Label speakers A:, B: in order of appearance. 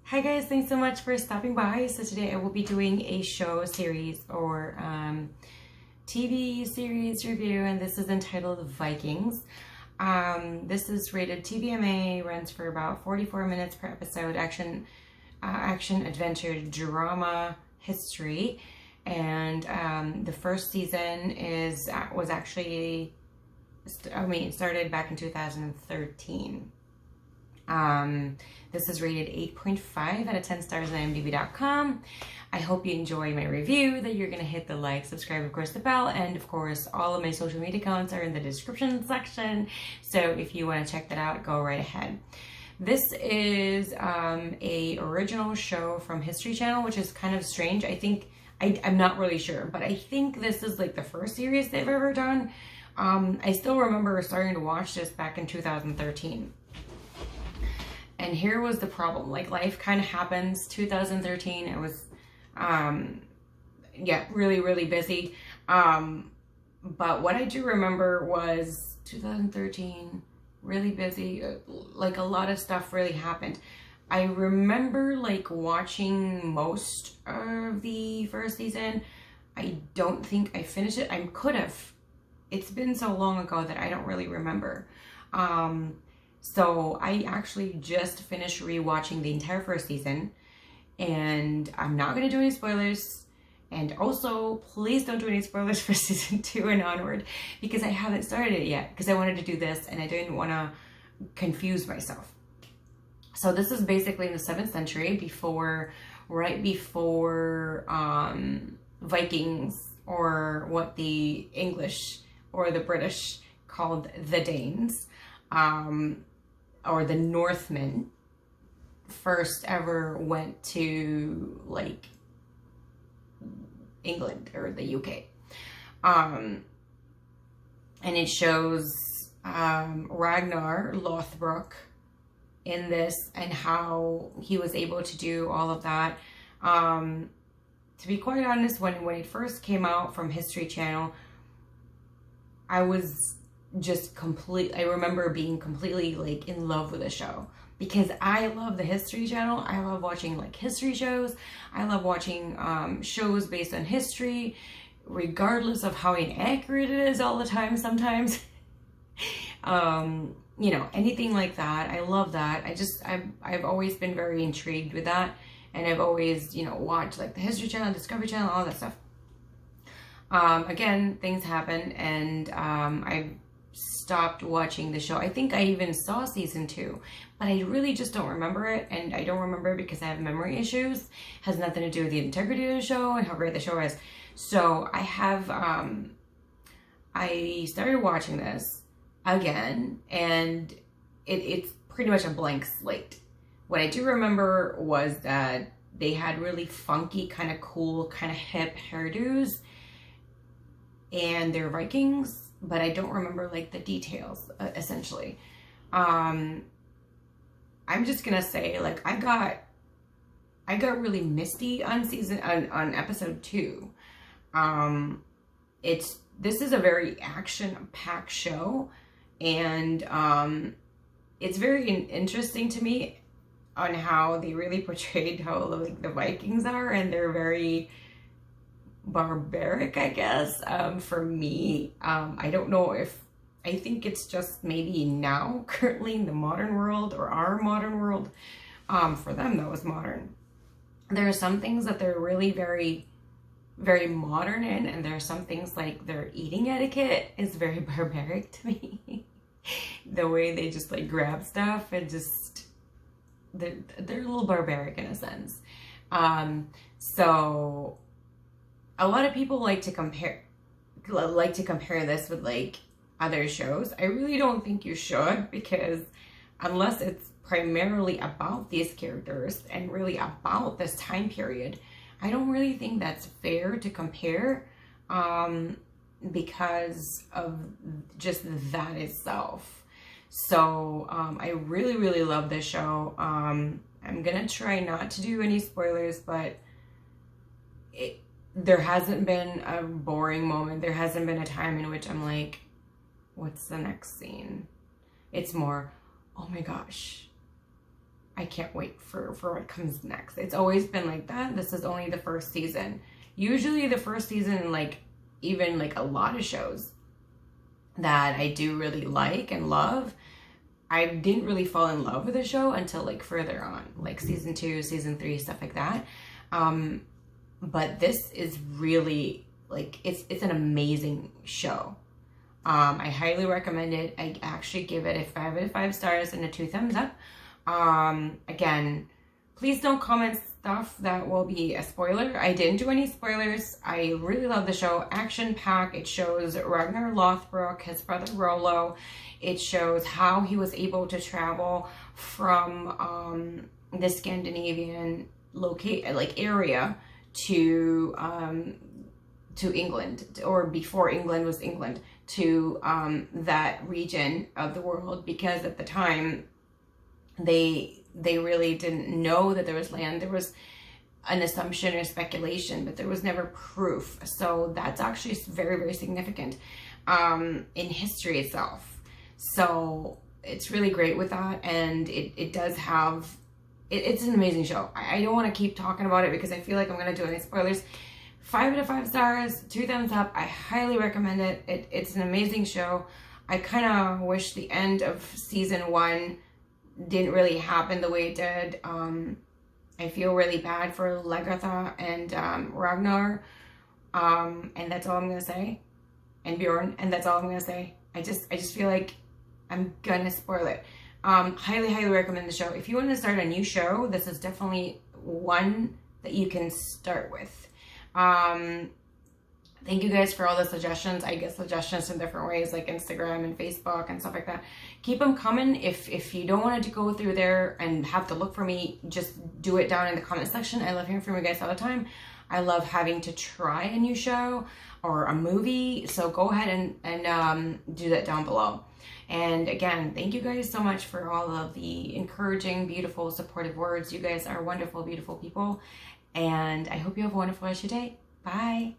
A: Hi guys, thanks so much for stopping by. So today I will be doing a show series or TV series review, and this is entitled Vikings. This is rated TVMA, runs for about 44 minutes per episode, action, adventure, drama, history, and the first season started back in 2013. This is rated 8.5 out of 10 stars on IMDb.com. I hope you enjoy my review, that you're going to hit the like, subscribe, of course, the bell, and of course, all of my social media accounts are in the description section. So if you want to check that out, go right ahead. This is a original show from History Channel, which is kind of strange. I think, I'm not really sure, but I think this is like the first series they've ever done. I still remember starting to watch this back in 2013. And here was the problem, like life kind of happens. 2013, it was, really, really busy. But what I do remember was 2013, really busy, like a lot of stuff really happened. I remember like watching most of the first season. I don't think I finished it. I could have. It's been so long ago that I don't really remember. So I actually just finished rewatching the entire first season, and I'm not going to do any spoilers. And also, please don't do any spoilers for season 2 and onward, because I haven't started it yet, because I wanted to do this and I didn't want to confuse myself. So this is basically in the 7th century, right before Vikings, or what the English or the British called the Danes. Or the Northmen first ever went to like England or the UK. And it shows Ragnar Lothbrok in this, and how he was able to do all of that. To be quite honest, when it first came out from History Channel, I was just I remember being completely like in love with the show, because I love the History Channel. I love watching like history shows. I love watching shows based on history, regardless of how inaccurate it is all the time sometimes. You know, anything like that. I love that. I've always been very intrigued with that, and I've always, you know, watched like the History Channel, Discovery Channel, all that stuff. Again, things happen, and I've stopped watching the show. I think I even saw season 2, but I really just don't remember it, and I don't remember it because I have memory issues. It has nothing to do with the integrity of the show and how great the show is. So I have, I started watching this again, and it's pretty much a blank slate. What I do remember was that they had really funky, kind of cool, kind of hip hairdos, and they're Vikings, but I don't remember like the details, essentially. I'm just gonna say, like, I got really misty on episode 2. This is a very action-packed show, and it's very interesting to me on how they really portrayed how like the Vikings are, and they're very barbaric, I guess. For me, I don't know if, I think it's just maybe now, currently in the modern world, or our modern world. For them, that was modern. There are some things that they're really very, very modern in, and there are some things like their eating etiquette is very barbaric to me. The way they just like grab stuff, and just, they're a little barbaric in a sense. So a lot of people like to compare this with like other shows. I really don't think you should, because unless it's primarily about these characters and really about this time period, I don't really think that's fair to compare, because of just that itself. So I really, really love this show. I'm gonna try not to do any spoilers, but there hasn't been a boring moment. There hasn't been a time in which I'm like, what's the next scene? It's more, oh my gosh, I can't wait for what comes next. It's always been like that. This is only the first season. Usually the first season, like even like a lot of shows that I do really like and love, I didn't really fall in love with the show until like further on, like season 2, season 3, stuff like that. But this is really like, it's an amazing show. I highly recommend it. I actually give it a 5 out of 5 stars and a 2 thumbs up. Again, please don't comment stuff that will be a spoiler. I didn't do any spoilers. I really love the show. Action packed. It shows Ragnar Lothbrok, his brother Rollo. It shows how he was able to travel from the Scandinavian area to England, or before England was England, to that region of the world, because at the time they really didn't know that there was land. There was an assumption or speculation, but there was never proof. So that's actually very, very significant in history itself. So it's really great with that, and it does have, it's an amazing show. I don't want to keep talking about it because I feel like I'm going to do any spoilers. 5 out of 5 stars, 2 thumbs up. I highly recommend it. It's an amazing show. I kind of wish the end of season 1 didn't really happen the way it did. I feel really bad for Lagertha and Ragnar. And that's all I'm going to say. And Bjorn, and that's all I'm going to say. I just feel like I'm going to spoil it. Highly, highly recommend the show. If you want to start a new show, this is definitely one that you can start with. Thank you guys for all the suggestions. I get suggestions in different ways, like Instagram and Facebook and stuff like that. Keep them coming. If you don't want to go through there and have to look for me, just do it down in the comment section. I love hearing from you guys all the time. I love having to try a new show or a movie. So go ahead and do that down below. And again, thank you guys so much for all of the encouraging, beautiful, supportive words. You guys are wonderful, beautiful people. And I hope you have a wonderful rest of your day. Bye.